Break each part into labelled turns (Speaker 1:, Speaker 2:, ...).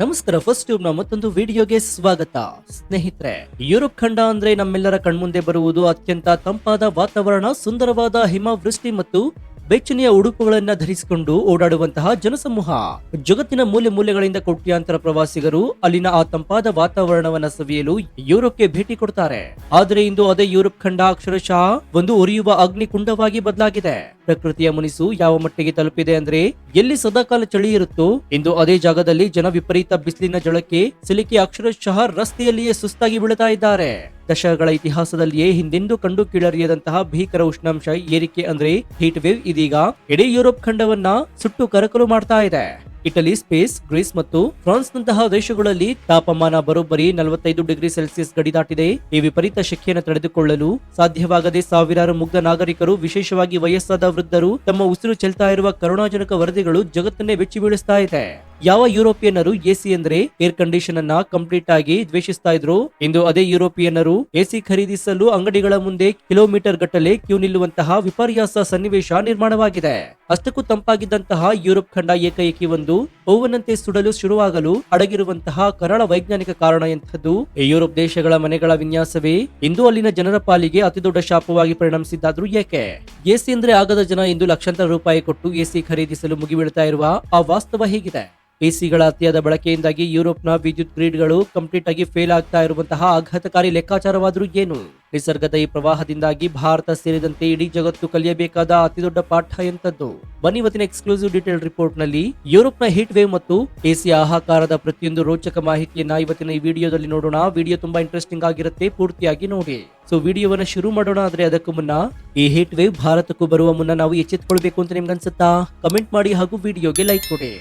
Speaker 1: ನಮಸ್ಕಾರ. First tube ನ ಮತ್ತೊಂದು ವಿಡಿಯೋಗೆ ಸ್ವಾಗತ. ಸ್ನೇಹಿತರೆ, ಯುರೋಪ್ ಖಂಡ ಅಂದ್ರೆ ನಮ್ಮೆಲ್ಲರ ಕಣ್ಮುಂದೆ ಬರುವುದು ಅತ್ಯಂತ ತಂಪಾದ ವಾತಾವರಣ, ಸುಂದರವಾದ ಹಿಮವೃಷ್ಟಿ ಮತ್ತು ಬೆಚ್ಚನೆಯ ಉಡುಪುಗಳನ್ನ ಧರಿಸಿಕೊಂಡು ಓಡಾಡುವಂತಹ ಜನಸಮೂಹ. ಜಗತ್ತಿನ ಮೂಲೆ ಮೂಲೆಗಳಿಂದ ಕೋಟ್ಯಾಂತರ ಪ್ರವಾಸಿಗರು ಅಲ್ಲಿನ ಆ ತಂಪಾದ ವಾತಾವರಣವನ್ನ ಸವಿಯಲು ಯುರೋಪ್ಗೆ ಭೇಟಿ ಕೊಡ್ತಾರೆ. ಆದರೆ ಇಂದು ಅದೇ ಯುರೋಪ್ ಖಂಡ ಅಕ್ಷರಶಃ ಒಂದು ಉರಿಯುವ ಅಗ್ನಿಕುಂಡವಾಗಿ ಬದಲಾಗಿದೆ. ಪ್ರಕೃತಿಯ ಮುನಿಸು ಯಾವ ಮಟ್ಟಿಗೆ ತಲುಪಿದೆ ಅಂದ್ರೆ, ಎಲ್ಲಿ ಸದಾಕಾಲ ಚಳಿ ಇರುತ್ತೋ ಇಂದು ಅದೇ ಜಾಗದಲ್ಲಿ ಜನ ವಿಪರೀತ ಬಿಸಿಲಿನ ಜಳಕ್ಕೆ ಸಿಲುಕಿ ಅಕ್ಷರಶಃ ರಸ್ತೆಯಲ್ಲಿಯೇ ಸುಸ್ತಾಗಿ ಬೀಳುತ್ತಾ ಇದ್ದಾರೆ. ದಶಕಗಳ ಇತಿಹಾಸದಲ್ಲಿಯೇ ಹಿಂದೆಂದೂ ಕಂಡು ಕೀಳರಿಯದಂತಹ ಭೀಕರ ಉಷ್ಣಾಂಶ ಏರಿಕೆ ಅಂದ್ರೆ ಹೀಟ್ ವೇವ್ ಇದೀಗ ಇಡೀ ಯುರೋಪ್ ಖಂಡವನ್ನ ಸುಟ್ಟು ಕರಕಲು ಮಾಡ್ತಾ ಇದೆ. ಇಟಲಿ, ಸ್ಪೇನ್, ಗ್ರೀಸ್ ಮತ್ತು ಫ್ರಾನ್ಸ್ ನಂತಹ ದೇಶಗಳಲ್ಲಿ ತಾಪಮಾನ ಬರೋಬ್ಬರಿ 45 ಡಿಗ್ರಿ ಸೆಲ್ಸಿಯಸ್ ಗಡಿ ದಾಟಿದೆ. ಈ ವಿಪರೀತ ಶೆಕೆಯನ್ನು ತಡೆದುಕೊಳ್ಳಲು ಸಾಧ್ಯವಾಗದೆ ಸಾವಿರಾರು ಮುಗ್ಧ ನಾಗರಿಕರು, ವಿಶೇಷವಾಗಿ ವಯಸ್ಸಾದ ವೃದ್ಧರು, ತಮ್ಮ ಉಸಿರು ಚೆಲ್ತಾ ಇರುವ ಕರುಣಾಜನಕ ವರದಿಗಳು ಜಗತ್ತನ್ನೇ ಬೆಚ್ಚಿ ಬೀಳಿಸ್ತಾ ಇದೆ. ಯಾವ ಯುರೋಪಿಯನ್ನರು ಎಸಿ ಅಂದ್ರೆ ಏರ್ ಕಂಡೀಷನ್ ಅನ್ನ ಕಂಪ್ಲೀಟ್ ಆಗಿ ದ್ವೇಷಿಸ್ತಾ ಇದ್ರು, ಇಂದು ಅದೇ ಯುರೋಪಿಯನ್ನರು ಎಸಿ ಖರೀದಿಸಲು ಅಂಗಡಿಗಳ ಮುಂದೆ ಕಿಲೋಮೀಟರ್ ಗಟ್ಟಲೆ ಕ್ಯೂ ನಿಲ್ಲುವಂತಹ ವಿಪರ್ಯಾಸ ಸನ್ನಿವೇಶ ನಿರ್ಮಾಣವಾಗಿದೆ. ಅಷ್ಟಕ್ಕೂ ತಂಪಾಗಿದ್ದಂತಹ ಯುರೋಪ್ ಖಂಡ ಏಕಾಏಕಿ ಒಂದು ಓವನಂತೆ ಸುಡಲು ಶುರುವಾಗಲು ಅಡಗಿರುವಂತಹ ಕರಾಳ ವೈಜ್ಞಾನಿಕ ಕಾರಣ ಎಂಥದ್ದು? ಯುರೋಪ್ ದೇಶಗಳ ಮನೆಗಳ ವಿನ್ಯಾಸವೇ ಇಂದು ಅಲ್ಲಿನ ಜನರ ಪಾಲಿಗೆ ಅತಿದೊಡ್ಡ ಶಾಪವಾಗಿ ಪರಿಣಮಿಸಿದ್ದಾದ್ರೂ ಏಕೆ? ಎಸಿ ಅಂದ್ರೆ ಆಗದ ಜನ ಇಂದು ಲಕ್ಷಾಂತರ ರೂಪಾಯಿ ಕೊಟ್ಟು ಎಸಿ ಖರೀದಿಸಲು ಮುಗಿಬೀಳ್ತಾ ಇರುವ ಆ ವಾಸ್ತವ ಹೀಗಿದೆ. ಎಸಿಗಳ ಅತಿಯಾದ ಬಳಕೆಯಿಂದಾಗಿ ಯುರೋಪ್ನ ವಿದ್ಯುತ್ ಗ್ರಿಡ್ಗಳು ಕಂಪ್ಲೀಟ್ ಆಗಿ ಫೇಲ್ ಆಗ್ತಾ ಇರುವಂತಹ ಆಘಾತಕಾರಿ ಲೆಕ್ಕಾಚಾರವಾದ್ರೂ ಏನು? ನಿಸರ್ಗದ ಈ ಪ್ರವಾಹದಿಂದಾಗಿ ಭಾರತ ಸೇರಿದಂತೆ ಇಡೀ ಜಗತ್ತು ಕಲಿಯಬೇಕಾದ ಅತಿದೊಡ್ಡ ಪಾಠ ಎಂತದ್ದು? ಬನ್ನಿ ಇವತ್ತಿನ ಎಕ್ಸ್ಕ್ಲೂಸಿವ್ ಡೀಟೇಲ್ ರಿಪೋರ್ಟ್ ನಲ್ಲಿ ಯುರೋಪ್ನ ಹೀಟ್ ವೇವ್ ಮತ್ತು ಎಸಿ ಆಹಾಕಾರದ ಪ್ರತಿಯೊಂದು ರೋಚಕ ಮಾಹಿತಿಯನ್ನ ಇವತ್ತಿನ ಈ ವಿಡಿಯೋದಲ್ಲಿ ನೋಡೋಣ. ವಿಡಿಯೋ ತುಂಬಾ ಇಂಟ್ರೆಸ್ಟಿಂಗ್ ಆಗಿರುತ್ತೆ, ಪೂರ್ತಿಯಾಗಿ ನೋಡಿ. ಸೊ ವಿಡಿಯೋವನ್ನ ಶುರು ಮಾಡೋಣ. ಆದ್ರೆ ಅದಕ್ಕೂ ಮುನ್ನ, ಈ ಹೀಟ್ ವೇವ್ ಭಾರತಕ್ಕೂ ಬರುವ ಮುನ್ನ ನಾವು ಎಚ್ಚೆತ್ತುಕೊಳ್ಬೇಕು ಅಂತ ನಿಮ್ಗೆ ಅನ್ಸುತ್ತಾ? ಕಮೆಂಟ್ ಮಾಡಿ ಹಾಗೂ ವಿಡಿಯೋಗೆ ಲೈಕ್ ಕೊಡಿ.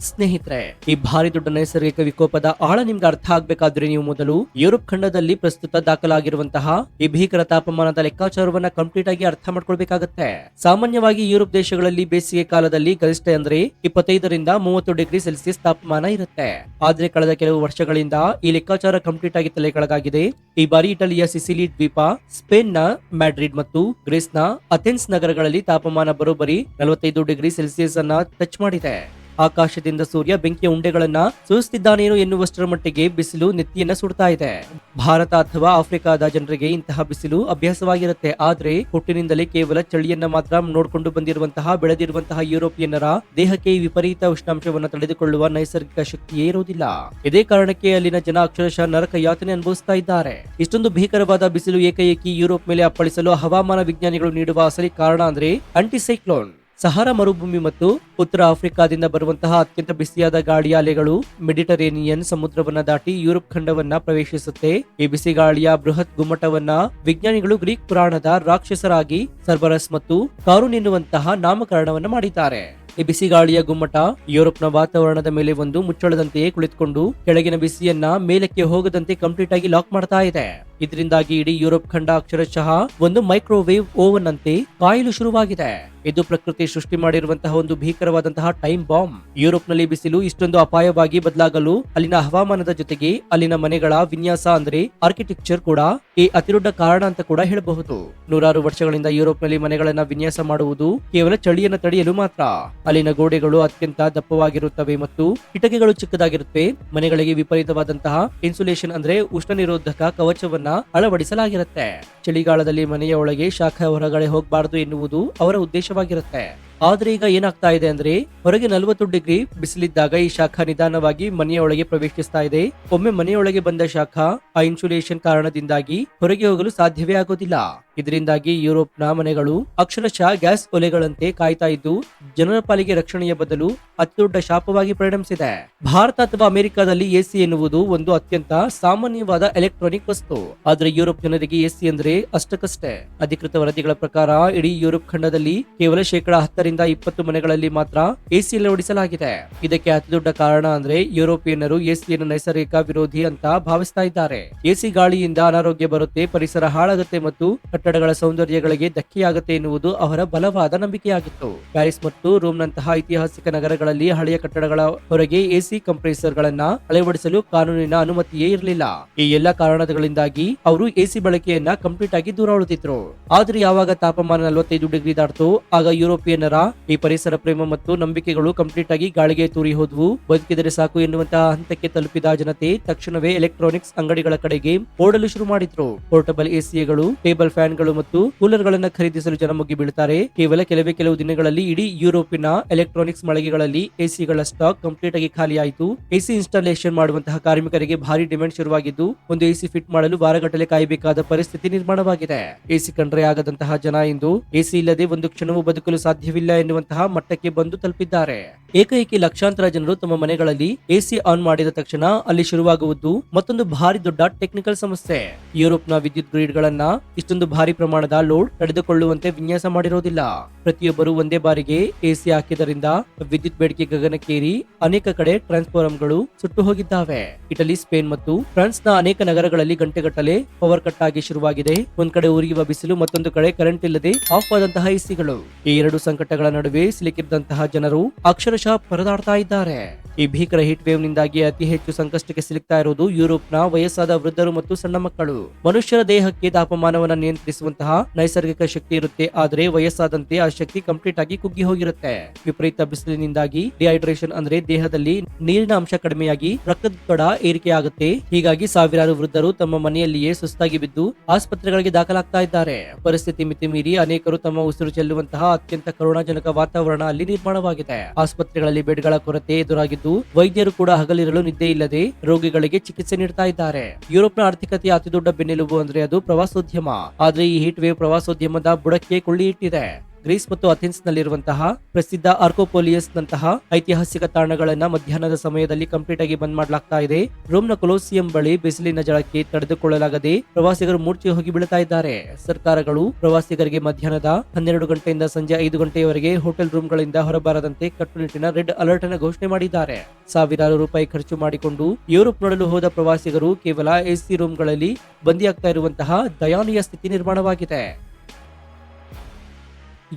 Speaker 1: ಸ್ನೇಹಿತರೆ, ಈ ಭಾರಿ ದೊಡ್ಡ ನೈಸರ್ಗಿಕ ವಿಕೋಪದ ಆಳ ನಿಮ್ಗೆ ಅರ್ಥ ಆಗ್ಬೇಕಾದ್ರೆ ನೀವು ಮೊದಲು ಯುರೋಪ್ ಖಂಡದಲ್ಲಿ ಪ್ರಸ್ತುತ ದಾಖಲಾಗಿರುವಂತಹ ಈ ಭೀಕರ ತಾಪಮಾನದ ಲೆಕ್ಕಾಚಾರವನ್ನ ಕಂಪ್ಲೀಟ್ ಆಗಿ ಅರ್ಥ ಮಾಡ್ಕೊಳ್ಬೇಕಾಗತ್ತೆ. ಸಾಮಾನ್ಯವಾಗಿ ಯುರೋಪ್ ದೇಶಗಳಲ್ಲಿ ಬೇಸಿಗೆ ಕಾಲದಲ್ಲಿ ಗರಿಷ್ಠ ಅಂದ್ರೆ 25 ರಿಂದ 30 ಡಿಗ್ರಿ ಸೆಲ್ಸಿಯಸ್ ತಾಪಮಾನ ಇರುತ್ತೆ. ಆದ್ರೆ ಕಳೆದ ಕೆಲವು ವರ್ಷಗಳಿಂದ ಈ ಲೆಕ್ಕಾಚಾರ ಕಂಪ್ಲೀಟ್ ಆಗಿ ತಲೆ ಕೆಳಗಾಗಿದೆ. ಈ ಬಾರಿ ಇಟಲಿಯ ಸಿಸಿಲಿ ದ್ವೀಪ, ಸ್ಪೇನ್ ನ ಮ್ಯಾಡ್ರಿಡ್ ಮತ್ತು ಗ್ರೀಸ್ ನ ಅಥೆನ್ಸ್ ನಗರಗಳಲ್ಲಿ ತಾಪಮಾನ ಬರೋಬ್ಬರಿ 45 ಡಿಗ್ರಿ ಸೆಲ್ಸಿಯಸ್ ಅನ್ನ ಟಚ್ ಮಾಡಿದೆ. ಆಕಾಶದಿಂದ ಸೂರ್ಯ ಬೆಂಕಿಯ ಉಂಡೆಗಳನ್ನ ಸುರಿಸುತ್ತಿದ್ದಾನೇನೋ ಎನ್ನುವಷ್ಟರ ಮಟ್ಟಿಗೆ ಬಿಸಿಲು ನೆತ್ತಿಯನ್ನ ಸುಡ್ತಾ ಇದೆ. ಭಾರತ ಅಥವಾ ಆಫ್ರಿಕಾದ ಜನರಿಗೆ ಇಂತಹ ಬಿಸಿಲು ಅಭ್ಯಾಸವಾಗಿರುತ್ತೆ. ಆದ್ರೆ ಹುಟ್ಟಿನಿಂದಲೇ ಕೇವಲ ಚಳಿಯನ್ನ ಮಾತ್ರ ನೋಡ್ಕೊಂಡು ಬಂದಿರುವಂತಹ ಬೆಳೆದಿರುವಂತಹ ಯುರೋಪಿಯನ್ನರ ದೇಹಕ್ಕೆ ಈ ವಿಪರೀತ ಉಷ್ಣಾಂಶವನ್ನು ತಡೆದುಕೊಳ್ಳುವ ನೈಸರ್ಗಿಕ ಶಕ್ತಿಯೇ ಇರುವುದಿಲ್ಲ. ಇದೇ ಕಾರಣಕ್ಕೆ ಅಲ್ಲಿನ ಜನ ಅಕ್ಷರಶಃ ನರಕ ಯಾತನೆ ಅನುಭವಿಸ್ತಾ ಇದ್ದಾರೆ. ಇಷ್ಟೊಂದು ಭೀಕರವಾದ ಬಿಸಿಲು ಏಕಾಏಕಿ ಯುರೋಪ್ ಮೇಲೆ ಅಪ್ಪಳಿಸಲು ಹವಾಮಾನ ವಿಜ್ಞಾನಿಗಳು ನೀಡುವ ಅಸಲಿ ಕಾರಣ ಅಂದ್ರೆ ಆಂಟಿಸೈಕ್ಲೋನ್. ಸಹಾರಾ ಮರುಭೂಮಿ ಮತ್ತು ಉತ್ತರ ಆಫ್ರಿಕಾದಿಂದ ಬರುವಂತಹ ಅತ್ಯಂತ ಬಿಸಿಯಾದ ಗಾಳಿಯ ಅಲೆಗಳು ಮೆಡಿಟರೇನಿಯನ್ ಸಮುದ್ರವನ್ನ ದಾಟಿ ಯುರೋಪ್ ಖಂಡವನ್ನ ಪ್ರವೇಶಿಸುತ್ತೆ. ಈ ಬಿಸಿ ಗಾಳಿಯ ಬೃಹತ್ ಗುಮ್ಮಟವನ್ನ ವಿಜ್ಞಾನಿಗಳು ಗ್ರೀಕ್ ಪುರಾಣದ ರಾಕ್ಷಸರಾಗಿ ಸರ್ಬರಸ್ ಮತ್ತು ಕಾರುನ್ ಎನ್ನುವಂತಹ ನಾಮಕರಣವನ್ನ ಮಾಡಿದ್ದಾರೆ. ಈ ಬಿಸಿ ಗಾಳಿಯ ಗುಮ್ಮಟ ಯುರೋಪ್ನ ವಾತಾವರಣದ ಮೇಲೆ ಒಂದು ಮುಚ್ಚಳದಂತೆಯೇ ಕುಳಿತುಕೊಂಡು ಕೆಳಗಿನ ಬಿಸಿಯನ್ನ ಮೇಲಕ್ಕೆ ಹೋಗದಂತೆ ಕಂಪ್ಲೀಟ್ ಆಗಿ ಲಾಕ್ ಮಾಡ್ತಾ ಇದೆ. ಇದರಿಂದಾಗಿ ಇಡೀ ಯುರೋಪ್ ಖಂಡ ಅಕ್ಷರಶಃ ಒಂದು ಮೈಕ್ರೋವೇವ್ ಓವನ್ ಅಂತೆ ಕಾಯಲು ಶುರುವಾಗಿದೆ. ಇದು ಪ್ರಕೃತಿ ಸೃಷ್ಟಿ ಮಾಡಿರುವಂತಹ ಒಂದು ಭೀಕರವಾದಂತಹ ಟೈಮ್ ಬಾಂಬ್. ಯುರೋಪ್ ನಲ್ಲಿ ಬಿಸಿಲು ಇಷ್ಟೊಂದು ಅಪಾಯವಾಗಿ ಬದಲಾಗಲು ಅಲ್ಲಿನ ಹವಾಮಾನದ ಜೊತೆಗೆ ಅಲ್ಲಿನ ಮನೆಗಳ ವಿನ್ಯಾಸ ಅಂದ್ರೆ ಆರ್ಕಿಟೆಕ್ಚರ್ ಕೂಡ ಈ ಅತಿದೊಡ್ಡ ಕಾರಣ ಅಂತ ಕೂಡ ಹೇಳಬಹುದು. ನೂರಾರು ವರ್ಷಗಳಿಂದ ಯುರೋಪ್ ನಲ್ಲಿ ಮನೆಗಳನ್ನ ವಿನ್ಯಾಸ ಮಾಡುವುದು ಕೇವಲ ಚಳಿಯನ್ನು ತಡೆಯಲು ಮಾತ್ರ. ಅಲ್ಲಿನ ಗೋಡೆಗಳು ಅತ್ಯಂತ ದಪ್ಪವಾಗಿರುತ್ತವೆ ಮತ್ತು ಕಿಟಕಿಗಳು ಚಿಕ್ಕದಾಗಿರುತ್ತವೆ. ಮನೆಗಳಿಗೆ ವಿಪರೀತವಾದಂತಹ ಇನ್ಸುಲೇಷನ್ ಅಂದ್ರೆ ಉಷ್ಣ ನಿರೋಧಕ ಕವಚವನ್ನ ಅಳವಡಿಸಲಾಗಿರುತ್ತೆ. ಚಳಿಗಾಲದಲ್ಲಿ ಮನೆಯ ಒಳಗೆ ಶಾಖ ಹೊರಗಡೆ ಹೋಗಬಾರದು ಎನ್ನುವುದು ಅವರ ಉದ್ದೇಶವಾಗಿರುತ್ತೆ. ಆದ್ರೆ ಈಗ ಏನಾಗ್ತಾ ಇದೆ ಅಂದ್ರೆ, ಹೊರಗೆ 40 ಡಿಗ್ರಿ ಬಿಸಿಲಿದ್ದಾಗ ಈ ಶಾಖ ನಿಧಾನವಾಗಿ ಮನೆಯೊಳಗೆ ಪ್ರವೇಶಿಸ್ತಾ ಇದೆ. ಒಮ್ಮೆ ಮನೆಯೊಳಗೆ ಬಂದ ಶಾಖ ಆ ಇನ್ಸುಲೇಷನ್ ಕಾರಣದಿಂದಾಗಿ ಹೊರಗೆ ಹೋಗಲು ಸಾಧ್ಯವೇ ಆಗೋದಿಲ್ಲ. ಇದರಿಂದಾಗಿ ಯುರೋಪ್ನ ಮನೆಗಳು ಅಕ್ಷರಶಃ ಗ್ಯಾಸ್ ಒಲೆಗಳಂತೆ ಕಾಯ್ತಾ ಇದ್ದು ಜನರ ಪಾಲಿಗೆ ರಕ್ಷಣೆಯ ಬದಲು ಅತಿದೊಡ್ಡ ಶಾಪವಾಗಿ ಪರಿಣಮಿಸಿದೆ. ಭಾರತ ಅಥವಾ ಅಮೆರಿಕದಲ್ಲಿ ಎಸಿ ಎನ್ನುವುದು ಒಂದು ಅತ್ಯಂತ ಸಾಮಾನ್ಯವಾದ ಎಲೆಕ್ಟ್ರಾನಿಕ್ ವಸ್ತು. ಆದ್ರೆ ಯುರೋಪ್ ಜನರಿಗೆ ಎಸಿ ಅಂದ್ರೆ ಅಷ್ಟಕ್ಕಷ್ಟೇ. ಅಧಿಕೃತ ವರದಿಗಳ ಪ್ರಕಾರ ಇಡೀ ಯುರೋಪ್ ಖಂಡದಲ್ಲಿ ಕೇವಲ 10% ರಿಂದ 20 ಮನೆಗಳಲ್ಲಿ ಮಾತ್ರ ಎಸಿ ಅಳವಡಿಸಲಾಗಿದೆ. ಇದಕ್ಕೆ ಅತಿದೊಡ್ಡ ಕಾರಣ ಅಂದ್ರೆ ಯುರೋಪಿಯನ್ನರು ಎಸಿಯನ್ನು ನೈಸರ್ಗಿಕ ವಿರೋಧಿ ಅಂತ ಭಾವಿಸ್ತಾ ಇದ್ದಾರೆ. ಎಸಿ ಗಾಳಿಯಿಂದ ಅನಾರೋಗ್ಯ ಬರುತ್ತೆ, ಪರಿಸರ ಹಾಳಾಗುತ್ತೆ ಮತ್ತು ಕಟ್ಟಡಗಳ ಸೌಂದರ್ಯಗಳಿಗೆ ಧಕ್ಕೆಯಾಗುತ್ತೆ ಎನ್ನುವುದು ಅವರ ಬಲವಾದ ನಂಬಿಕೆಯಾಗಿತ್ತು. ಪ್ಯಾರಿಸ್ ಮತ್ತು ರೋಮ್ ನಂತಹ ಐತಿಹಾಸಿಕ ನಗರಗಳಲ್ಲಿ ಹಳೆಯ ಕಟ್ಟಡಗಳ ಹೊರಗೆ ಎಸಿ ಕಂಪ್ರೆಸರ್ ಗಳನ್ನ ಅಳವಡಿಸಲು ಕಾನೂನಿನ ಅನುಮತಿಯೇ ಇರಲಿಲ್ಲ. ಈ ಎಲ್ಲಾ ಕಾರಣಗಳಿಂದಾಗಿ ಅವರು ಎಸಿ ಬಳಕೆಯನ್ನ ಕಂಪ್ಲೀಟ್ ಆಗಿ ದೂರ ಉಳಿದಿದ್ರು. ಆದ್ರೆ ಯಾವಾಗ ತಾಪಮಾನ 45 ಡಿಗ್ರಿ ದಾಟಿತು, ಆಗ ಯುರೋಪಿಯನ್ನರ ಈ ಪರಿಸರ ಪ್ರೇಮ ಮತ್ತು ನಂಬಿಕೆಗಳು ಕಂಪ್ಲೀಟ್ ಆಗಿ ಗಾಳಿಗೆ ತೂರಿ ಹೋದ್ವು. ಬದುಕಿದರೆ ಸಾಕು ಎನ್ನುವಂತಹ ಹಂತಕ್ಕೆ ತಲುಪಿದ ಜನತೆ ತಕ್ಷಣವೇ ಎಲೆಕ್ಟ್ರಾನಿಕ್ಸ್ ಅಂಗಡಿಗಳ ಕಡೆಗೆ ಓಡಲು ಶುರು ಮಾಡಿದ್ರು. ಪೋರ್ಟಬಲ್ ಎಸಿಗಳು, ಟೇಬಲ್ ಫ್ಯಾನ್ಗಳು ಮತ್ತು ಕೂಲರ್ ಗಳನ್ನ ಖರೀದಿಸಲು ಜನ ಮುಗಿ ಬೀಳ್ತಾರೆ. ಕೇವಲ ಕೆಲವು ದಿನಗಳಲ್ಲಿ ಇಡೀ ಯುರೋಪಿನ ಎಲೆಕ್ಟ್ರಾನಿಕ್ಸ್ ಮಳಿಗೆಗಳಲ್ಲಿ ಎಸಿಗಳ ಸ್ಟಾಕ್ ಕಂಪ್ಲೀಟ್ ಆಗಿ ಖಾಲಿ ಆಯಿತು. ಎಸಿ ಇನ್ಸ್ಟಾಲೇಷನ್ ಮಾಡುವಂತಹ ಕಾರ್ಮಿಕರಿಗೆ ಭಾರಿ ಡಿಮ್ಯಾಂಡ್ ಶುರುವಾಗಿದ್ದು ಒಂದು ಎಸಿ ಫಿಟ್ ಮಾಡಲು ವಾರಗಟ್ಟಲೆ ಕಾಯಬೇಕಾದ ಪರಿಸ್ಥಿತಿ ನಿರ್ಮಾಣವಾಗಿದೆ. ಎಸಿ ಕಂಡ್ರೆ ಆಗದಂತಹ ಜನ ಇಂದು ಎಸಿ ಇಲ್ಲದೆ ಒಂದು ಕ್ಷಣವೂ ಬದುಕಲು ಸಾಧ್ಯವಿಲ್ಲ ಎನ್ನುವಂತಹ ಮಟ್ಟಕ್ಕೆ ಬಂದು ತಲುಪಿದ್ದಾರೆ. ಏಕೈಕಿ ಲಕ್ಷಾಂತರ ಜನರು ತಮ್ಮ ಮನೆಗಳಲ್ಲಿ ಎಸಿ ಆನ್ ಮಾಡಿದ ತಕ್ಷಣ ಅಲ್ಲಿ ಶುರುವಾಗುವುದು ಮತ್ತೊಂದು ಭಾರಿ ದೊಡ್ಡ ಟೆಕ್ನಿಕಲ್ ಸಮಸ್ಯೆ. ಯುರೋಪ್ನ ವಿದ್ಯುತ್ ಗ್ರಿಡ್ ಗಳನ್ನ ಇಷ್ಟೊಂದು ಭಾರಿ ಪ್ರಮಾಣದ ಲೋಡ್ ತಡೆದುಕೊಳ್ಳುವಂತೆ ವಿನ್ಯಾಸ ಮಾಡಿರೋದಿಲ್ಲ. ಪ್ರತಿಯೊಬ್ಬರು ಒಂದೇ ಬಾರಿಗೆ ಎಸಿ ಹಾಕಿದ್ದರಿಂದ ವಿದ್ಯುತ್ ಬೇಡಿಕೆ ಗಗನಕ್ಕೇರಿ ಅನೇಕ ಕಡೆ ಟ್ರಾನ್ಸ್ಫಾರ್ಮರ್ಗಳು ಸುಟ್ಟು ಹೋಗಿದ್ದಾವೆ. ಇಟಲಿ, ಸ್ಪೇನ್ ಮತ್ತು ಫ್ರಾನ್ಸ್ ನ ಅನೇಕ ನಗರಗಳಲ್ಲಿ ಗಂಟೆಗಟ್ಟಲೆ ಪವರ್ ಕಟ್ ಆಗಿ ಶುರುವಾಗಿದೆ. ಒಂದ್ ಕಡೆ ಉರಿಯುವ ಬಿಸಿಲು, ಮತ್ತೊಂದು ಕಡೆ ಕರೆಂಟ್ ಇಲ್ಲದೆ ಆಫ್ ಆದಂತಹ ಎಸಿಗಳು. ಈ ಎರಡು ಸಂಕಟಗಳ ನಡುವೆ ಸಿಲುಕಿದ್ದಂತಹ ಜನರು ಅಕ್ಷರಶಃ ಪರದಾಡ್ತಾ ಇದ್ದಾರೆ. ಈ ಭೀಕರ ಹೀಟ್ ವೇವ್ ನಿಂದಾಗಿ ಅತಿ ಹೆಚ್ಚು ಸಂಕಷ್ಟಕ್ಕೆ ಸಿಲುಕ್ತಾ ಇರುವುದು ಯುರೋಪ್ನ ವಯಸ್ಸಾದ ವೃದ್ಧರು ಮತ್ತು ಸಣ್ಣ ಮಕ್ಕಳು. ಮನುಷ್ಯರ ದೇಹಕ್ಕೆ ತಾಪಮಾನವನ್ನು ನಿಯಂತ್ರಿಸುವಂತಹ ನೈಸರ್ಗಿಕ ಶಕ್ತಿ ಇರುತ್ತೆ, ಆದರೆ ವಯಸ್ಸಾದಂತೆ ಆ ಶಕ್ತಿ ಕಂಪ್ಲೀಟ್ ಆಗಿ ಕುಗ್ಗಿ ಹೋಗಿರುತ್ತೆ. ವಿಪರೀತ ಬಿಸಿಲಿನಿಂದಾಗಿ ಡಿಹೈಡ್ರೇಷನ್ ಅಂದ್ರೆ ದೇಹದಲ್ಲಿ ನೀರಿನ ಅಂಶ ಕಡಿಮೆಯಾಗಿ ರಕ್ತದೊತ್ತಡ ಏರಿಕೆ ಆಗುತ್ತೆ. ಹೀಗಾಗಿ ಸಾವಿರಾರು ವೃದ್ಧರು ತಮ್ಮ ಮನೆಯಲ್ಲಿಯೇ ಸುಸ್ತಾಗಿ ಬಿದ್ದು ಆಸ್ಪತ್ರೆಗಳಿಗೆ ದಾಖಲಾಗ್ತಾ ಇದ್ದಾರೆ. ಪರಿಸ್ಥಿತಿ ಮಿತಿ ಮೀರಿ ಅನೇಕರು ತಮ್ಮ ಉಸಿರು ಚೆಲ್ಲುವಂತಹ ಅತ್ಯಂತ ಕರುಣಾಜನಕ ವಾತಾವರಣ ಅಲ್ಲಿ ನಿರ್ಮಾಣವಾಗಿದೆ. ಆಸ್ಪತ್ರೆಗಳಲ್ಲಿ ಬೆಡ್ಗಳ ಕೊರತೆ ಎದುರಾಗಿದ್ದು ವೈದ್ಯರು ಕೂಡ ಹಗಲಿರಲು ನಿದ್ದೆ ಇಲ್ಲದೆ ರೋಗಿಗಳಿಗೆ ಚಿಕಿತ್ಸೆ ನೀಡ್ತಾ ಇದ್ದಾರೆ. ಯುರೋಪ್ನ ಆರ್ಥಿಕತೆಯ ಅತಿ ದೊಡ್ಡ ಬೆನ್ನೆಲುಬು ಅಂದ್ರೆ ಅದು ಪ್ರವಾಸೋದ್ಯಮ. ಆದ್ರೆ ಈ ಹೀಟ್ ವೇವ್ ಪ್ರವಾಸೋದ್ಯಮದ ಬುಡಕ್ಕೆ ಕೊಳ್ಳಿ ಇಟ್ಟಿದೆ. ಗ್ರೀಸ್ ಮತ್ತು ಅಥೆನ್ಸ್ ನಲ್ಲಿರುವಂತಹ ಪ್ರಸಿದ್ಧ ಆರ್ಕೋಪೋಲಿಯಸ್ ನಂತಹ ಐತಿಹಾಸಿಕ ತಾಣಗಳನ್ನ ಮಧ್ಯಾಹ್ನದ ಸಮಯದಲ್ಲಿ ಕಂಪ್ಲೀಟ್ ಆಗಿ ಬಂದ್ ಮಾಡಲಾಗ್ತಾ ಇದೆ. ರೋಮ್ನ ಕೊಲೋಸಿಯಂ ಬಳಿ ಬಿಸಿಲಿನ ಜಳಕ್ಕೆ ತಡೆದುಕೊಳ್ಳಲಾಗದೆ ಪ್ರವಾಸಿಗರು ಮೂರ್ಛೆ ಹೋಗಿ ಬೀಳ್ತಾ ಇದ್ದಾರೆ. ಸರ್ಕಾರಗಳು ಪ್ರವಾಸಿಗರಿಗೆ ಮಧ್ಯಾಹ್ನದ 12 ಗಂಟೆಯಿಂದ ಸಂಜೆ 5 ಗಂಟೆಯವರೆಗೆ ಹೋಟೆಲ್ ರೂಮ್ಗಳಿಂದ ಹೊರಬರದಂತೆ ಕಟ್ಟುನಿಟ್ಟಿನ ರೆಡ್ ಅಲರ್ಟ್ ಅನ್ನು ಘೋಷಣೆ ಮಾಡಿದ್ದಾರೆ. ಸಾವಿರಾರು ರೂಪಾಯಿ ಖರ್ಚು ಮಾಡಿಕೊಂಡು ಯುರೋಪ್ ನೋಡಲು ಹೋದ ಪ್ರವಾಸಿಗರು ಕೇವಲ ಎಸಿ ರೂಮ್ಗಳಲ್ಲಿ ಬಂದಿಯಾಗ್ತಾ ಇರುವಂತಹ ದಯನೀಯ ಸ್ಥಿತಿ ನಿರ್ಮಾಣವಾಗಿದೆ.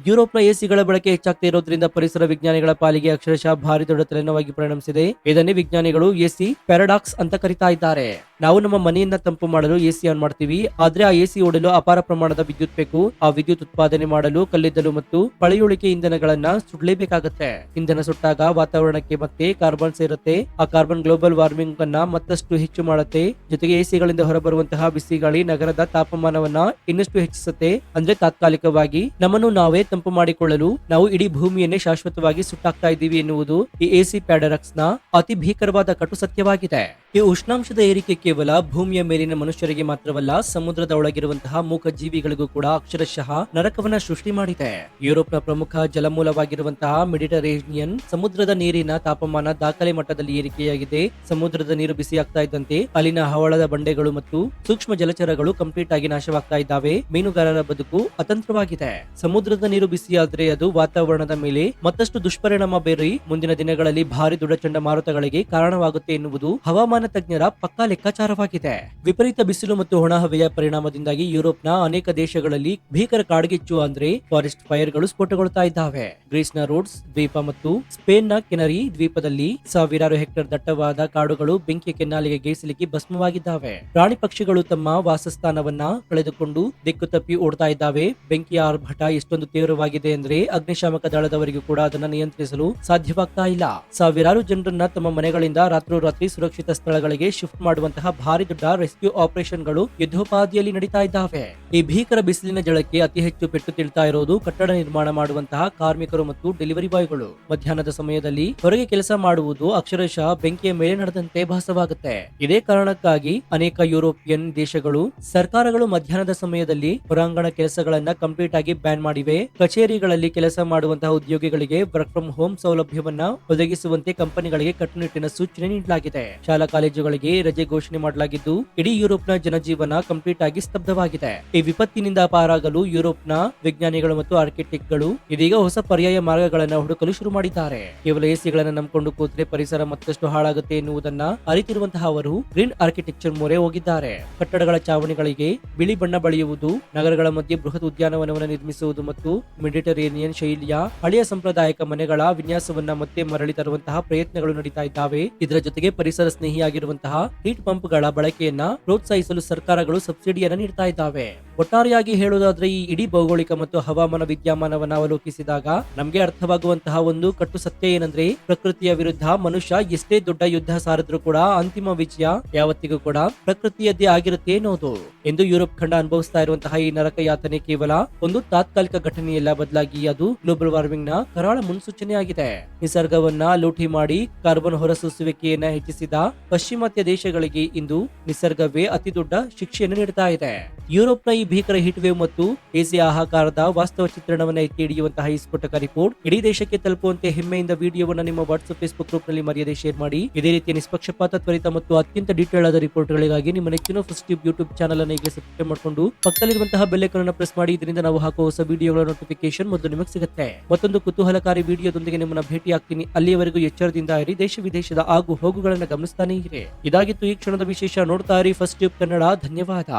Speaker 1: ಯುರೋಪ್ನ ಎಸಿಗಳ ಬಳಕೆ ಹೆಚ್ಚಾಗ್ತಾ ಇರೋದ್ರಿಂದ ಪರಿಸರ ವಿಜ್ಞಾನಿಗಳ ಪಾಲಿಗೆ ಅಕ್ಷರಶಃ ಭಾರಿ ದೊಡ್ಡ ತಲೆನೋವಾಗಿ ಪರಿಣಮಿಸಿದೆ. ಇದನ್ನೇ ವಿಜ್ಞಾನಿಗಳು ಎಸಿ ಪ್ಯಾರಾಡಾಕ್ಸ್ ಅಂತ ಕರೀತಾ ಇದ್ದಾರೆ. ನಾವು ನಮ್ಮ ಮನೆಯನ್ನ ತಂಪು ಮಾಡಲು ಎಸಿ ಆನ್ ಮಾಡ್ತೀವಿ, ಆದ್ರೆ ಆ ಎಸಿ ಓಡಲು ಅಪಾರ ಪ್ರಮಾಣದ ವಿದ್ಯುತ್ ಬೇಕು. ಆ ವಿದ್ಯುತ್ ಉತ್ಪಾದನೆ ಮಾಡಲು ಕಲ್ಲಿದ್ದಲು ಮತ್ತು ಪಳೆಯುಳಿಕೆ ಇಂಧನಗಳನ್ನ ಸುಡಲೇಬೇಕಾಗತ್ತೆ. ಇಂಧನ ಸುಟ್ಟಾಗ ವಾತಾವರಣಕ್ಕೆ ಮತ್ತೆ ಕಾರ್ಬನ್ ಸೇರುತ್ತೆ. ಆ ಕಾರ್ಬನ್ ಗ್ಲೋಬಲ್ ವಾರ್ಮಿಂಗ್ ಅನ್ನ ಮತ್ತಷ್ಟು ಹೆಚ್ಚು ಮಾಡುತ್ತೆ. ಜೊತೆಗೆ ಎಸಿಗಳಿಂದ ಹೊರಬರುವಂತಹ ಬಿಸಿ ಗಾಳಿ ನಗರದ ತಾಪಮಾನವನ್ನ ಇನ್ನಷ್ಟು ಹೆಚ್ಚಿಸುತ್ತೆ. ಅಂದ್ರೆ ತಾತ್ಕಾಲಿಕವಾಗಿ ನಮ್ಮನ್ನು ನಾವೇ ತಂಪು ಮಾಡಿಕೊಳ್ಳಲು ನಾವು ಇಡೀ ಭೂಮಿಯನ್ನೇ ಶಾಶ್ವತವಾಗಿ ಸುಟ್ಟಾಕ್ತಾ ಇದ್ದೀವಿ ಎನ್ನುವುದು ಈ ಎಸಿ ಪ್ಯಾರಾಡಾಕ್ಸ್ ನ ಅತಿ ಭೀಕರವಾದ ಕಟು ಸತ್ಯವಾಗಿದೆ. ಈ ಉಷ್ಣಾಂಶದ ಏರಿಕೆ ಕೇವಲ ಭೂಮಿಯ ಮೇಲಿನ ಮನುಷ್ಯರಿಗೆ ಮಾತ್ರವಲ್ಲ, ಸಮುದ್ರದ ಒಳಗಿರುವಂತಹ ಮೂಕ ಜೀವಿಗಳಿಗೂ ಕೂಡ ಅಕ್ಷರಶಃ ನರಕವನ್ನ ಸೃಷ್ಟಿ ಮಾಡಿದೆ. ಯುರೋಪ್ನ ಪ್ರಮುಖ ಜಲಮೂಲವಾಗಿರುವಂತಹ ಮೆಡಿಟರೇನಿಯನ್ ಸಮುದ್ರದ ನೀರಿನ ತಾಪಮಾನ ದಾಖಲೆ ಮಟ್ಟದಲ್ಲಿ ಏರಿಕೆಯಾಗಿದೆ. ಸಮುದ್ರದ ನೀರು ಬಿಸಿಯಾಗ್ತಾ ಇದ್ದಂತೆ ಅಲ್ಲಿನ ಹವಳದ ಬಂಡೆಗಳು ಮತ್ತು ಸೂಕ್ಷ್ಮ ಜಲಚರಗಳು ಕಂಪ್ಲೀಟ್ ಆಗಿ ನಾಶವಾಗ್ತಾ ಇದ್ದಾವೆ. ಮೀನುಗಾರರ ಬದುಕು ಅತಂತ್ರವಾಗಿದೆ. ಸಮುದ್ರದ ನೀರು ಬಿಸಿಯಾದ್ರೆ ಅದು ವಾತಾವರಣದ ಮೇಲೆ ಮತ್ತಷ್ಟು ದುಷ್ಪರಿಣಾಮ ಬೀರಿ ಮುಂದಿನ ದಿನಗಳಲ್ಲಿ ಭಾರಿ ದೊಡ್ಡ ಚಂಡಮಾರುತಗಳಿಗೆ ಕಾರಣವಾಗುತ್ತೆ ಎನ್ನುವುದು ಹವಾಮಾನ ತಜ್ಞರ ಪಕ್ಕಾ ಲೆಕ್ಕಾಚಾರವಾಗಿದೆ. ವಿಪರೀತ ಬಿಸಿಲು ಮತ್ತು ಒಣಹವೆಯ ಪರಿಣಾಮದಿಂದಾಗಿ ಯುರೋಪ್ನ ಅನೇಕ ದೇಶಗಳಲ್ಲಿ ಭೀಕರ ಕಾಡ್ಗಿಚ್ಚು ಅಂದ್ರೆ ಫಾರೆಸ್ಟ್ ಫೈರ್ಗಳು ಸ್ಫೋಟಗೊಳ್ತಾ ಇದ್ದಾವೆ. ಗ್ರೀಸ್ನ ರೋಡ್ಸ್ ದ್ವೀಪ ಮತ್ತು ಸ್ಪೇನ್ನ ಕೆನರಿ ದ್ವೀಪದಲ್ಲಿ ಸಾವಿರಾರು ಹೆಕ್ಟೇರ್ ದಟ್ಟವಾದ ಕಾಡುಗಳು ಬೆಂಕಿಯ ಕೆನ್ನಾಲಿಗೆಗೆ ಸಿಲುಕಿ ಭಸ್ಮವಾಗಿದ್ದಾವೆ. ಪ್ರಾಣಿ ಪಕ್ಷಿಗಳು ತಮ್ಮ ವಾಸಸ್ಥಾನವನ್ನ ಕಳೆದುಕೊಂಡು ದಿಕ್ಕು ತಪ್ಪಿ ಓಡ್ತಾ ಇದ್ದಾವೆ. ಬೆಂಕಿಯ ಆರ್ಭಟ ಎಷ್ಟೊಂದು ತೀವ್ರವಾಗಿದೆ ಅಂದ್ರೆ ಅಗ್ನಿಶಾಮಕ ದಳದವರಿಗೂ ಕೂಡ ಅದನ್ನ ನಿಯಂತ್ರಿಸಲು ಸಾಧ್ಯವಾಗ್ತಾ ಇಲ್ಲ. ಸಾವಿರಾರು ಜನರನ್ನ ತಮ್ಮ ಮನೆಗಳಿಂದ ರಾತ್ರೋರಾತ್ರಿ ಸುರಕ್ಷಿತ ಸ್ಥಳಗಳಿಗೆ ಶಿಫ್ಟ್ ಮಾಡುವಂತಹ ಭಾರಿ ದೊಡ್ಡ ರೆಸ್ಕ್ಯೂ ಆಪರೇಷನ್ಗಳು ಯುದ್ಧೋಪಾದಿಯಲ್ಲಿ ನಡೀತಾ ಇದ್ದಾವೆ. ಈ ಭೀಕರ ಬಿಸಿಲಿನ ಜಳಕ್ಕೆ ಅತಿ ಹೆಚ್ಚು ಪೆಟ್ಟು ತಿಳ್ತಾ ಇರೋದು ಕಟ್ಟಡ ನಿರ್ಮಾಣ ಮಾಡುವಂತಹ ಕಾರ್ಮಿಕರು ಮತ್ತು ಡೆಲಿವರಿ ಬಾಯ್ಗಳು. ಮಧ್ಯಾಹ್ನದ ಸಮಯದಲ್ಲಿ ಹೊರಗೆ ಕೆಲಸ ಮಾಡುವುದು ಅಕ್ಷರಶಃ ಬೆಂಕಿಯ ಮೇಲೆ ನಡೆದಂತೆ ಭಾಸವಾಗುತ್ತೆ. ಇದೇ ಕಾರಣಕ್ಕಾಗಿ ಅನೇಕ ಯುರೋಪಿಯನ್ ದೇಶಗಳು ಸರ್ಕಾರಗಳು ಮಧ್ಯಾಹ್ನದ ಸಮಯದಲ್ಲಿ ಹೊರಾಂಗಣ ಕೆಲಸಗಳನ್ನ ಕಂಪ್ಲೀಟ್ ಆಗಿ ಬ್ಯಾನ್ ಮಾಡಿವೆ. ಕಚೇರಿಗಳಲ್ಲಿ ಕೆಲಸ ಮಾಡುವಂತಹ ಉದ್ಯೋಗಿಗಳಿಗೆ ವರ್ಕ್ ಫ್ರಮ್ ಹೋಮ್ ಸೌಲಭ್ಯವನ್ನ ಒದಗಿಸುವಂತೆ ಕಂಪನಿಗಳಿಗೆ ಕಟ್ಟುನಿಟ್ಟಿನ ಸೂಚನೆ ನೀಡಲಾಗಿದೆ. ಶಾಲಾ ಕಾಲೇಜುಗಳಿಗೆ ರಜೆ ಘೋಷಣೆ ಮಾಡಲಾಗಿದ್ದು ಇಡೀ ಯುರೋಪ್ನ ಜನಜೀವನ ಕಂಪ್ಲೀಟ್ ಆಗಿ ಸ್ತಬ್ಧವಾಗಿದೆ. ಈ ವಿಪತ್ತಿನಿಂದ ಪಾರಾಗಲು ಯುರೋಪ್ನ ವಿಜ್ಞಾನಿಗಳು ಮತ್ತು ಆರ್ಕಿಟೆಕ್ಟ್ಗಳು ಇದೀಗ ಹೊಸ ಪರ್ಯಾಯ ಮಾರ್ಗಗಳನ್ನು ಹುಡುಕಲು ಶುರು ಮಾಡಿದ್ದಾರೆ. ಕೇವಲ ಎಸಿಗಳನ್ನ ನಂಬಿಕೊಂಡು ಕೂತ್ರೆ ಪರಿಸರ ಮತ್ತಷ್ಟು ಹಾಳಾಗುತ್ತೆ ಎನ್ನುವುದನ್ನ ಅರಿತಿರುವಂತಹ ಅವರು ಗ್ರೀನ್ ಆರ್ಕಿಟೆಕ್ಚರ್ ಮೊರೆ ಹೋಗಿದ್ದಾರೆ. ಕಟ್ಟಡಗಳ ಚಾವಣಿಗಳಿಗೆ ಬಿಳಿ ಬಣ್ಣ ಬಳಿಯುವುದು, ನಗರಗಳ ಮಧ್ಯೆ ಬೃಹತ್ ಉದ್ಯಾನವನವನ್ನು ನಿರ್ಮಿಸುವುದು ಮತ್ತು ಮೆಡಿಟರೇನಿಯನ್ ಶೈಲಿಯ ಹಳೆಯ ಸಾಂಪ್ರದಾಯಿಕ ಮನೆಗಳ ವಿನ್ಯಾಸವನ್ನ ಮತ್ತೆ ಮರಳಿ ತರುವಂತಹ ಪ್ರಯತ್ನಗಳು ನಡೀತಾ ಇದ್ದಾವೆ. ಇದರ ಜೊತೆಗೆ ಪರಿಸರ ಸ್ನೇಹಿಯಾಗಿರುವಂತಹ ಹೀಟ್ ಪಂಪ್ ಗಳ ಬಳಕೆಯನ್ನ ಪ್ರೋತ್ಸಾಹಿಸಲು ಸರ್ಕಾರಗಳು ಸಬ್ಸಿಡಿಯನ್ನ ನೀಡ್ತಾ ಇದ್ದಾವೆ. ಒಟ್ಟಾರೆಯಾಗಿ ಹೇಳುವುದಾದ್ರೆ ಈ ಇಡೀ ಭೌಗೋಳಿಕ ಮತ್ತು ಹವಾಮಾನ ವಿದ್ಯಮಾನವನ್ನ ಅವಲೋಕಿಸಿದಾಗ ನಮ್ಗೆ ಅರ್ಥವಾಗುವಂತಹ ಒಂದು ಕಟ್ಟು ಸತ್ಯ ಏನಂದ್ರೆ ಪ್ರಕೃತಿಯ ವಿರುದ್ಧ ಮನುಷ್ಯ ಎಷ್ಟೇ ದೊಡ್ಡ ಯುದ್ಧ ಸಾರಿದ್ರೂ ಕೂಡ ಅಂತಿಮ ವಿಜಯ ಯಾವತ್ತಿಗೂ ಕೂಡ ಪ್ರಕೃತಿಯದ್ದೇ ಆಗಿರುತ್ತೆ ಅನ್ನೋದು. ಎಂದು ಯುರೋಪ್ ಖಂಡ ಅನುಭವಿಸ್ತಾ ಇರುವಂತಹ ಈ ನರಕ ಯಾತನೆ ಕೇವಲ ಒಂದು ತಾತ್ಕಾಲಿಕ ಘಟನೆಯಲ್ಲ, ಬದಲಾಗಿ ಅದು ಗ್ಲೋಬಲ್ ವಾರ್ಮಿಂಗ್ ನ ಕರಾಳ ಮುನ್ಸೂಚನೆಯಾಗಿದೆ. ನಿಸರ್ಗವನ್ನ ಲೂಟಿ ಮಾಡಿ ಕಾರ್ಬನ್ ಹೊರಸೂಸುವಿಕೆಯನ್ನ ಹೆಚ್ಚಿಸಿದ ಪಾಶ್ಚಿಮಾತ್ಯ ದೇಶಗಳಿಗೆ ಇಂದು ನಿಸರ್ಗವೇ ಅತಿ ದೊಡ್ಡ ಶಿಕ್ಷೆಯನ್ನು ನೀಡುತ್ತಾ ಇದೆ. ಯುರೋಪ್ನ ಈ ಭೀಕರ ಹಿಟ್ ವೇವ್ ಮತ್ತು ಎಸಿ ಹಾಹಾಕಾರದ ವಾಸ್ತವ ಚಿತ್ರಣವನ್ನ ಎತ್ತಿ ಹಿಡಿಯುವಂತಹ ಈ ಸ್ಫೋಟಕ ರಿಪೋರ್ಟ್ ಇಡೀ ದೇಶಕ್ಕೆ ತಲುಪುವಂತೆ ಹೆಮ್ಮೆಯಿಂದ ವಿಡಿಯೋವನ್ನ ನಿಮ್ಮ ವಾಟ್ಸ್ಆಪ್ ಫೇಸ್ಬುಕ್ ಗ್ರೂಪ್ ನಲ್ಲಿ ಮರೆಯದೆ ಶೇರ್ ಮಾಡಿ. ಇದೇ ರೀತಿಯ ನಿಷ್ಪಕ್ಷಪಾತ, ತ್ವರಿತ ಮತ್ತು ಅತ್ಯಂತ ಡೀಟೇಲ್ ಆದ ರಿಪೋರ್ಟ್ಗಳಿಗಾಗಿ ನಿಮ್ಮ ನೆಚ್ಚಿನ ಫಸ್ಟ್ ಟ್ಯೂಬ್ ಯೂಟ್ಯೂಬ್ ಚಾನಲ್ ಅನ್ನು ಈಗಲೇ ಸಬ್ಸ್ಕ್ರೈಬ್ ಮಾಡಿಕೊಂಡು ಪಕ್ಕದಲ್ಲಿರುವಂತಹ ಬೆಲ್ ಐಕಾನ್ ಅನ್ನು ಪ್ರೆಸ್ ಮಾಡಿ. ಇದರಿಂದ ನಾವು ಹಾಕುವ ಹೊಸ ವಿಡಿಯೋಗಳ ನೋಟಿಫಿಕೇಶನ್ ಮೊದಲು ನಿಮಗೆ ಸಿಗುತ್ತೆ. ಮತ್ತೊಂದು ಕುತೂಹಲಕಾರಿ ವಿಡಿಯೋದೊಂದಿಗೆ ನಿಮ್ಮನ್ನ ಭೇಟಿ ಆಗ್ತೀನಿ. ಅಲ್ಲಿಯವರೆಗೂ ಎಚ್ಚರದಿಂದ ಇರಿ, ದೇಶ ವಿದೇಶದ ಆಗು ಹೋಗುಗಳನ್ನು ಗಮನಿಸ್ತಾನೆ ಇರಿ. ಇದಾಗಿತ್ತು ಈ ಕ್ಷಣದ ವಿಶೇಷ. ನೋಡ್ತಾ ಇರಿ ಫಸ್ಟ್ ಟ್ಯೂಬ್ ಕನ್ನಡ. ಧನ್ಯವಾದ.